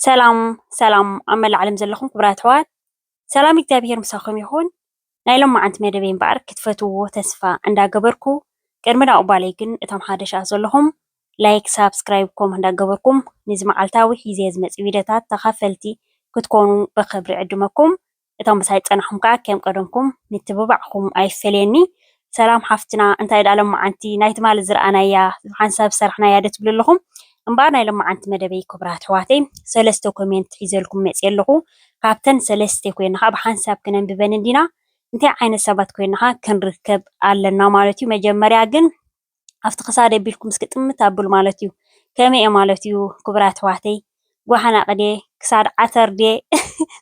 ሰላም ኣብ መላእ ዓለም ዘለኹም ክቡራት ኣሕዋት ሰላም እግዚኣብሔር ምሳኹም ይኹን። ናይ ሎማዓንቲ መደበይ እምበኣር ክትፈትውዎ ተስፋ እንዳገበርኩ ቅድሚ ናብኡ ባለይ ግን እቶም ሓደሻት ዘለኹም ላይክ ሳብስክራይብ ኮም እንዳገበርኩም ነዚ መዓልታዊ ሒዘ ዝመፅእ ቪድዮታት ተኻፈልቲ ክትኮኑ ብክብሪ ዕድመኩም። እቶም ምሳይ ፀናሕኩም ከዓ ከም ቀደምኩም ምትብባዕኩም ኣይፈለየኒ። ሰላም ሓፍትና እንታይ ዳ ሎማዓንቲ ናይቲ ማለት ዝረኣናያ ሓንሳብ ዝሰራሕናያ ዶ ትብሉ ኣለኹም? እምበር ናይ ሎማዓንቲ መደበይ ክቡራት ኣሕዋተይ ሰለስተ ኮሜንት ሒዘልኩም መፅእ ኣለኹ። ካብተን ሰለስተ ኮይንና ብሓንሳብ ክነንብበን እንዲና እንታይ ዓይነት ሰባት ኮይንና ክንርከብ ኣለና ማለት እዩ። መጀመርያ ግን ኣብቲ ክሳደ ኣቢልኩም እስክጥምት ኣብል ማለት እዩ። ከመይ እየ ማለት እዩ ክቡራት ኣሕዋተይ ጓሓናቅ ድየ ክሳድ ዓተር ድየ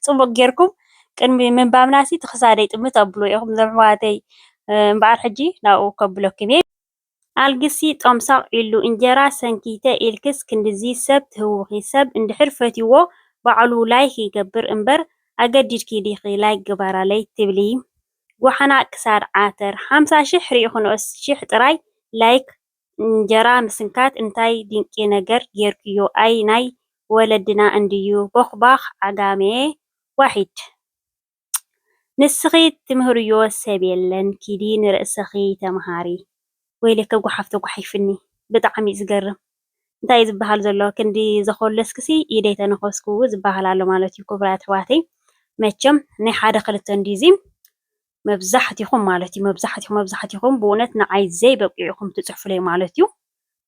ፅቡቅ ጌርኩም ቅድሚ ምንባብናሲ እቲ ክሳደይ ጥምት ኣብሎ ኢኹም እዞም ኣሕዋተይ እምበኣር ሕጂ ናብኡ ከብለኩም እየ። ኣልግሲ ጦምሳቅ ኢሉ እንጀራ ሰንኪተ ኢልክስ ክንድዚ ሰብ ትህውኺ ሰብ እንድሕር ፈትይዎ ባዕሉ ላይክ ይገብር እምበር ኣገዲድኪ ዲኺ ላይክ ግበራለይ ትብሊ ጓሓና ክሳድ ዓተር 50,000 ሪኢኹንኦስ 1000 ጥራይ ላይክ እንጀራ ምስንካት እንታይ ድንቂ ነገር ጌርክዮ ኣይ ናይ ወለድና እንድዩ ቦኽባኽ ዓጋሜ ዋሒድ ንስኺ ትምህርዮ ሰብ የለን ኪዲ ንርእስኺ ተምሃሪ ወይለከ ጓሓፍተ ጓሒፍኒ ብጣዕሚ ዝገርም እንታይ ዝበሃል ዘሎ ክንዲ ዘኸለስክሲ ኢደይ ተነኸስኩ ዝበሃል ኣሎ ማለት እዩ። ክቡራት ኣሕዋተይ መቸም ናይ ሓደ ክልተ እንዲዚ መብዛሕትኹም ማለት እዩ መብዛሕትኹም ብእውነት ንዓይ ዘይበቂዑኹም ትፅሕፉለይ ማለት እዩ።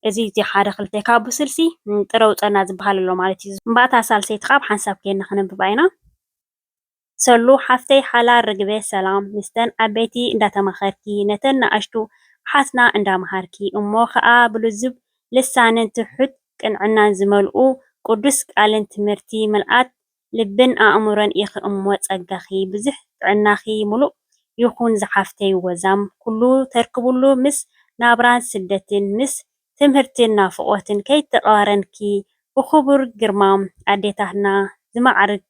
እዚ ሓደ ክልተ ካብ ብስልሲ ጥረውፀና ዝበሃል ኣሎ ማለት እዩ። እምባእታ ሳልሰይቲ ካብ ሓንሳብ ከይና ክነንብባ ኢና። ሰሉ ሓፍተይ ሓላል ርግቤ ሰላም ምስተን ዓበይቲ እንዳተማኸርኪ ነተን ንኣሽቱ ሓስና እንዳመሃርኪ እሞ ከዓ ብልዙብ ልሳንን ትሑት ቅንዕናን ዝመልኡ ቅዱስ ቃልን ትምህርቲ ምልኣት ልብን ኣእምሮን ኢኺ እሞ ፀጋኺ ብዙሕ ጥዕናኺ ሙሉእ ይኹን ዝሓፍተይ ወዛም ኩሉ ተርክቡሉ ምስ ናብራን ስደትን ምስ ትምህርትን ናፍቆትን ከይተቃረንኪ ብክቡር ግርማ ኣዴታትና ዝማዕርግ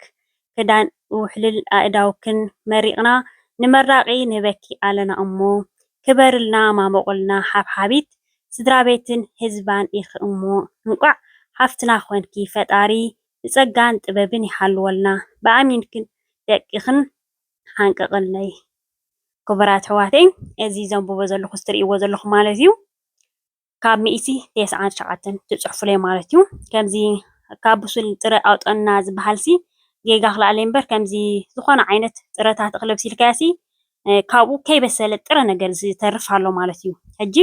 ክዳን ውሕልል ኣእዳውክን መሪቕና ንመራቂ ንበኪ ኣለና እሞ ክበርልና ማመቆልና ሓብሓቢት ስድራ ቤትን ህዝባን ኢኺ እሞ እንቋዕ ሓፍትና ኮንኪ ፈጣሪ ንፀጋን ጥበብን ይሓልወልና ብኣሚንክን ደቂኽን ሓንቅቕለይ። ክቡራት ኣሕዋተይ እዚ ዘንብቦ ዘለኹ እትሪእዎ ዘለኹም ማለት እዩ ካብ 199 ትፅሕፉለይ ማለት እዩ። ከምዚ ካብ ብሱል ጥረ ኣውጠና ዝበሃልሲ ጌጋ ክላኣለይ እምበር ከምዚ ዝኾነ ዓይነት ጥረታት እኽሊ ኣብሲልካሲ ካብኡ ከይበሰለ ጥረ ነገር ዝተርፍ ኣሎ ማለት እዩ። ሕጂ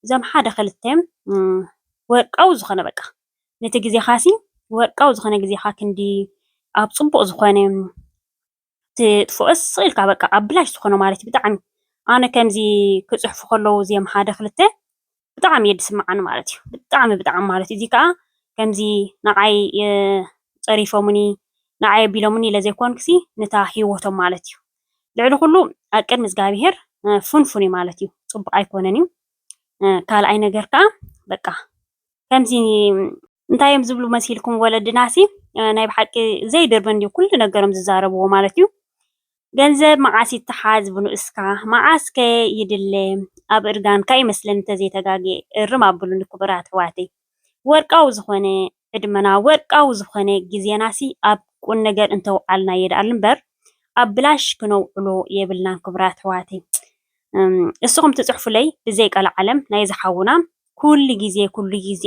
እዞም ሓደ ክልተ ወርቃዊ ዝኾነ በቃ ነቲ ግዜኻሲ ወርቃዊ ዝኾነ ግዜኻ ክንዲ ኣብ ፅቡቅ ዝኾነ ትጥፍኦስ ኢልካ በቃ ኣብ ብላሽ ዝኾነ ማለት እዩ። ብጣዕሚ ኣነ ከምዚ ክፅሕፉ ከለዉ እዚኦም ሓደ ክልተ ብጣዕሚ እየ ዝስማዓኒ ማለት እዩ። ብጣዕሚ ማለት እዩ። እዚ ከዓ ከምዚ ንዓይ ፀሪፎሙኒ ንዓይ ኣቢሎሙኒ ለዘይኮንክሲ ነታ ሂወቶም ማለት እዩ። ልዕሊ ኩሉ ኣብ ቅድሚ እግዚኣብሔር ፍንፉን እዩ ማለት እዩ። ፅቡቅ ኣይኮነን እዩ። ካልኣይ ነገር ከዓ በቃ ከምዚ እንታይ እዮም ዝብሉ መሲልኩም ወለድናሲ ናይ ብሓቂ ዘይድርብን እዩ ኩሉ ነገሮም ዝዛረብዎ ማለት እዩ። ገንዘብ መዓስ ይተሓዝ ብንኡስካ መዓስ ከ ይድለ ኣብ እርጋንካ ይመስለኒ እንተዘይተጋግየ እርም ኣበሉኒ ክቡራት ኣሕዋተይ ወርቃዊ ዝኾነ ዕድመና ወርቃዊ ዝኾነ ግዜናሲ ኣብ ቁም ነገር እንተውዓልና የድኣል እምበር ኣብ ብላሽ ክነውዕሎ የብልናን ክቡራት ኣሕዋተይ። እስኹም ትፅሕፉለይ ብዘይ ቃል ዓለም ናይ ዝሓውና ኩሉ ግዜ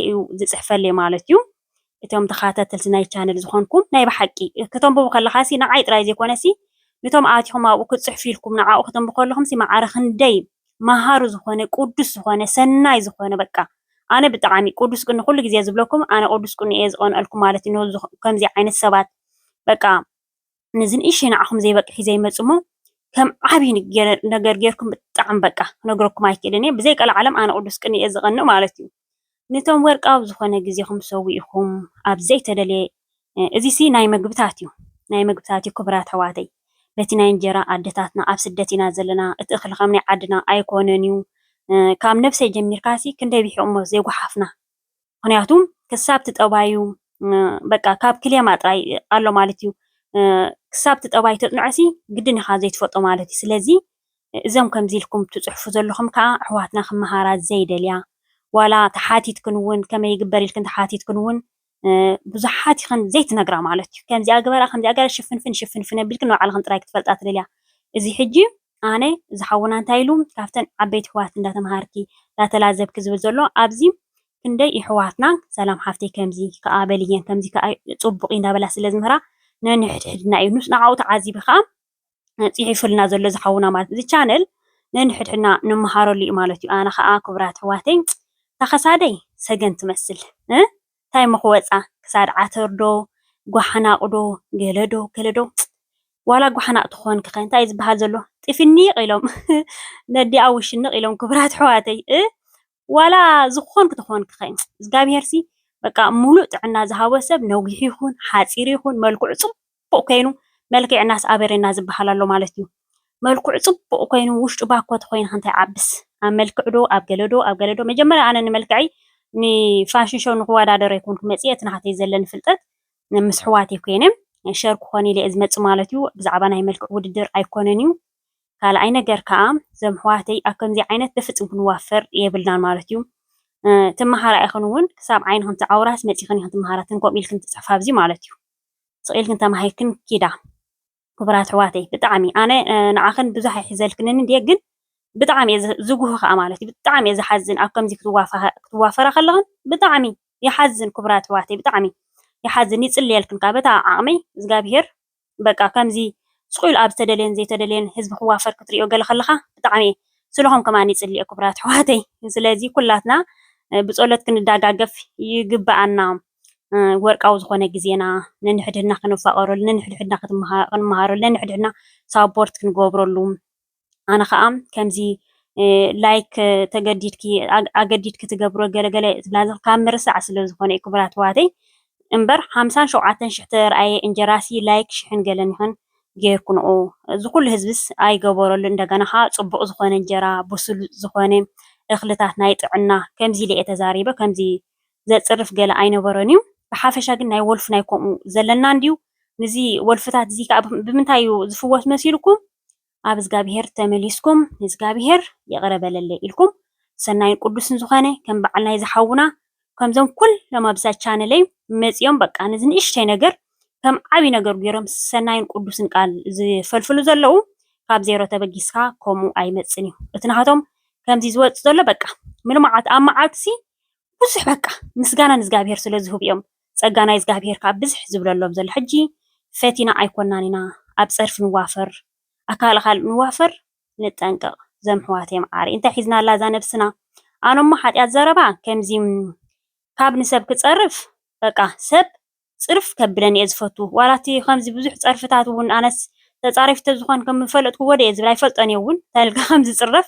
እዩ ዝፅሕፈለይ ማለት እዩ። እቶም ተኸታተልቲ ናይ ቻነል ዝኾንኩም ናይ ብሓቂ ከተንብቡ ከለኻሲ ንዓይ ጥራይ ዘይኮነሲ ነቶም ኣትኹም ኣብኡ ክትፅሕፉ ኢልኩም ንዓኡ ከተንብቡ ከለኹምሲ ማዕረ ክንደይ መሃሩ ዝኾነ ቅዱስ ዝኾነ ሰናይ ዝኾነ በቃ ኣነ ብጣዕሚ ቅዱስ ቅኒ ኩሉ ግዜ ዝብለኩም ኣነ ቅዱስ ቅኒ እየ ዝቐንአልኩም ማለት እዩ። ከምዚ ዓይነት ሰባት በቃ ንዝንእሽተይ ንዓኹም ዘይበቅሕ ዘይመፅ እሞ ከም ዓብይ ነገር ጌርኩም ብጣዕሚ በቃ ክነግረኩም ኣይክእልን እየ። ብዘይ ቃል ዓለም ኣነ ቅዱስ ቅኒ እየ ዝቐንእ ማለት እዩ። ነቶም ወርቃዊ ዝኾነ ግዜኹም ሰዊእኹም ኣብ ዘይተደለየ እዚሲ ናይ ምግብታት እዩ ክቡራት ኣሕዋተይ። በቲ ናይ እንጀራ ኣዴታትና ኣብ ስደት ኢና ዘለና እቲ እኽሊ ከም ናይ ዓድና ኣይኮነን እዩ። ካብ ነብሰይ ጀሚርካሲ ክንደይ ቢሒቁ እሞ ዘይጓሓፍና ምክንያቱ ክሳብ ትጠባዩ በቃ ካብ ክልየማ ጥራይ ኣሎ ማለት እዩ። ክሳብ ትጠባዩ ተጥንዖሲ ግድን ኢኻ ዘይትፈጦ ማለት እዩ። ስለዚ እዞም ከምዚ ኢልኩም ትፅሕፉ ዘለኹም ከዓ ኣሕዋትና ክመሃራ ዘይደልያ ዋላ ተሓቲትክን እውን ከመይ ይግበር ኢልክን ተሓቲትክን እውን ብዙሓት ይኹን ዘይትነግራ ማለት እዩ ከምዚኣ ገበራ ከምዚኣ ገበራ ሽፍንፍን ኣቢልክን ንባዕልክን ጥራይ ክትፈልጣ ትደልያ እዚ ሕጂ ኣነ ዝሓውና እንታይ ኢሉ ካብተን ዓበይቲ ኣሕዋት እንዳተምሃርኪ እንዳተላዘብኪ ዝብል ዘሎ ኣብዚ ክንደይ ኣሕዋትና ሰላም ሓፍተይ ከምዚ ከዓ በልየን ከምዚ ከዓ ፅቡቅ እንዳበላ ስለ ዝምህራ ነንሕድሕድና እዩ ንዓኡ ተዓዚቡ ከዓ ፅሒፉልና ዘሎ ዝሓውና ማለት እዚ ቻነል ነንሕድሕድና ንመሃረሉ እዩ ማለት እዩ። ኣነ ከዓ ክቡራት ኣሕዋተይ እታ ክሳደይ ሰገን ትመስል እንታይ መክወፃ ክሳድ ዓተር ዶ ጓሓናቅ ዶ ገለዶ ዋላ ጓሓናቅ ትኾን ከ እንታይ ዝበሃል ዘሎ ጥፍኒቅ ኢሎም ነዲኣ ውሽንቅ ኢሎም ክቡራት ኣሕዋተይ ዋላ ዝኾንክ ትኾንክ ከ እግዚኣብሄርሲ በቃ ሙሉእ ጥዕና ዝሃቦ ሰብ ነዊሕ ይኹን ሓፂር ይኹን መልክዑ ፅቡቅ ኮይኑ መልክዕናስ ኣበሬና ዝበሃል ኣሎ ማለት እዩ። መልክዑ ፅቡቅ ኮይኑ ውሽጡ ባኮ ተኮይንካ እንታይ ዓብስ ኣብ መልክዕ ዶ ኣብ ገለዶ መጀመርያ ኣነ ንመልክዐይ ንፋሽን ሾው ንክወዳደር ይኩን መፅአ እቲ ናተይ ዘለኒ ፍልጠት ምስ ኣሕዋተይ ኮይነ ሸር ክኾን ኢለ ዝመፅእ ማለት እዩ ብዛዕባ ናይ መልክዕ ውድድር ኣይኮነን እዩ ካልኣይ ነገር ከዓ እዞም ኣሕዋተይ ኣብ ከምዚ ዓይነት ብፍፅም ክንዋፈር የብልናን ማለት እዩ ትመሃራ ኢኹን እውን ክሳብ ዓይንክን ትዓውራስ መፂኽን ኢኹን ትመሃራትን ከምኡ ኢልክን ትፅሕፋ ኣብዚ ማለት እዩ ስቂልክን ተማሂርክን ኪዳ ክቡራት ኣሕዋተይ ብጣዕሚ ኣነ ንዓኽን ብዙሕ ኣይሕዘልክንን እንድየ ግን ብጣዕሚ ዝጉህ ከዓ ማለት እዩ ብጣዕሚ ዝሓዝን ኣብ ከምዚ ክትዋፈራ ከለኽን ብጣዕሚ ይሓዝን ክቡራት ኣሕዋተይ ብጣዕሚ ይሓዝን ይፅልየልክን ካብ በታ ዓቕመይ እግዚኣብሄር በቃ ከምዚ ስቁኢሉ ኣብ ዝተደልየን ዘይተደልየን ህዝቢ ክዋፈር ክትሪኦ ገለ ከለካ ብጣዕሚ ስለኹም ከማኒ ይፅልየ ክቡራት ኣሕዋተይ ስለዚ ኩላትና ብፀሎት ክንዳጋገፍ ይግባኣና ወርቃዊ ዝኾነ ግዜና ነንሕድሕድና ክንፋቀረሉ ነንሕድሕድና ክንመሃረሉ ነንሕድሕድና ሳፖርት ክንገብረሉ ኣነ ከዓ ከምዚ ላይክ ተገዲድኪ ኣገዲድኪ ትገብሮ ገለገለ ካብ ምርሳዕ ስለ ዝኾነ ክቡራት ኣሕዋተይ እምበር 57,000 ተረኣየ እንጀራሲ ላይክ ሽሕን ገለን ይኹን ጌርኩ ንኡ እዚ ኩሉ ህዝብስ ኣይገበረሉ እንደገና ከዓ ፅቡቅ ዝኾነ እንጀራ ብሱል ዝኾነ እኽልታት ናይ ጥዕና ከምዚ ኢለ ተዛሪበ ከምዚ ዘፅርፍ ገለ ኣይነበረን እዩ ብሓፈሻ ግን ናይ ወልፊ ናይ ከምኡ ዘለና እንድዩ ነዚ ወልፍታት እዚ ከዓ ብምንታይ እዩ ዝፍወስ መሲልኩም ኣብ እግዚኣብሄር ተመሊስኩም ንእግዚኣብሄር የቕረበለለ ኢልኩም ሰናይን ቅዱስን ዝኾነ ከም በዓል ናይ ዝሓውና ከምዞም ኩሎም ኣብዛ ቻነለይ መፂኦም በቃ ነዚ ንእሽተይ ነገር ከም ዓብይ ነገር ገይሮም ሰናይን ቅዱስን ቃል ዝፈልፍሉ ዘለው ካብ ዜሮ ተበጊስካ ከምኡ ኣይመፅን እዩ እቲ ናቶም ከምዚ ዝወፅእ ዘሎ በቃ ምልማዓት ኣብ መዓልቲ ብዙሕ በቃ ምስጋና ንእግዚኣብሄር ስለ ዝህቡ እዮም ፀጋ ናይ እግዚኣብሄር ካብ ብዙሕ ዝብለሎም ዘሎ ሕጂ ፈቲና ኣይኮናን ኢና ኣብ ፀርፊ ንዋፈር ኣካል ንዋፈር ንጠንቀቕ ዘም ኣሕዋተይ መዓሪ እንታይ ሒዝናላ እዛ ነብስና ኣነሞ ሓጢኣት ዘረባ ከምዚ ካብ ንሰብ ክፀርፍ በቃ ሰብ ፅርፍ ከብለኒ እየ ዝፈቱ ዋላቲ ከምዚ ብዙሕ ፀርፍታት እውን ኣነስ ተፃሪፍተ ዝኾን ከም ፈለጥኩ ወደ እየ ዝብል ኣይፈልጦን እየ እውን ታልካ ከምዚ ፅረፍ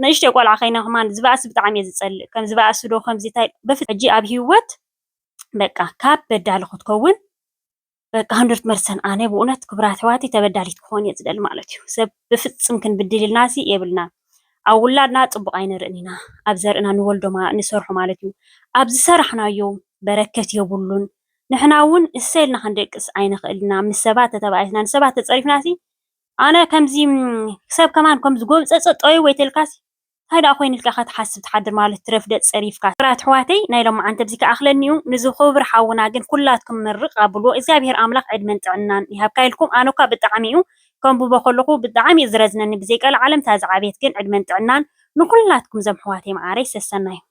ንእሽተይ ቆልዓ ከይና ከማን ዝበኣስ ብጣዕሚ እየ ዝፀልእ ከም ዝበኣስ ዶ ከምዚ በፊት ሕጂ ኣብ ሂወት በቃ ካብ በዳሊ ክትከውን በቃ 100% ኣነ ብእውነት ክቡራት ኣሕዋተይ ተበዳሊት ክኾን እየ ዝደሊ ማለት እዩ ሰብ ብፍፅም ክንብድል ኢልናሲ የብልና ኣብ ውላድና ፅቡቅ ኣይንርእን ኢና ኣብ ዘርእና ንወልዶማ ንሰርሖ ማለት እዩ ኣብ ዝሰራሕናዮ በረከት የብሉን ንሕና እውን እሰይልና ክንደቅስ ኣይንኽእልና ምስ ሰባት ተተባኢስና ንሰባት ተፀሪፍናሲ ኣነ ከምዚ ሰብ ከማን ከምዚ ጎብፀፀ ጠይ ወይ ተልካሲ ሃይዳ ኮይን ኢልካ ክትሓስብ ትሓድር ማለት ትረፍደ ፀሪፍካ ክቡራት ኣሕዋተይ ናይ ሎማ ዓንተ በዚ ከኣኽለኒ እዩ ንዚ ክብሪ ሓውና ግን ኩላትኩም ምርቕ ኣብልዎ እግዚኣብሄር ኣምላኽ ዕድመን ጥዕናን ይሃብካ ኢልኩም ኣነ ኳ ብጣዕሚ እዩ ከምብቦ ከለኹ ብጣዕሚ እዩ ዝረዝነኒ ብዘይቀል ዓለም ታዝዓቤት ግን ዕድመን ጥዕናን ንኩላትኩም ዘም ኣሕዋተይ መዓረይ ሰሰና እዩ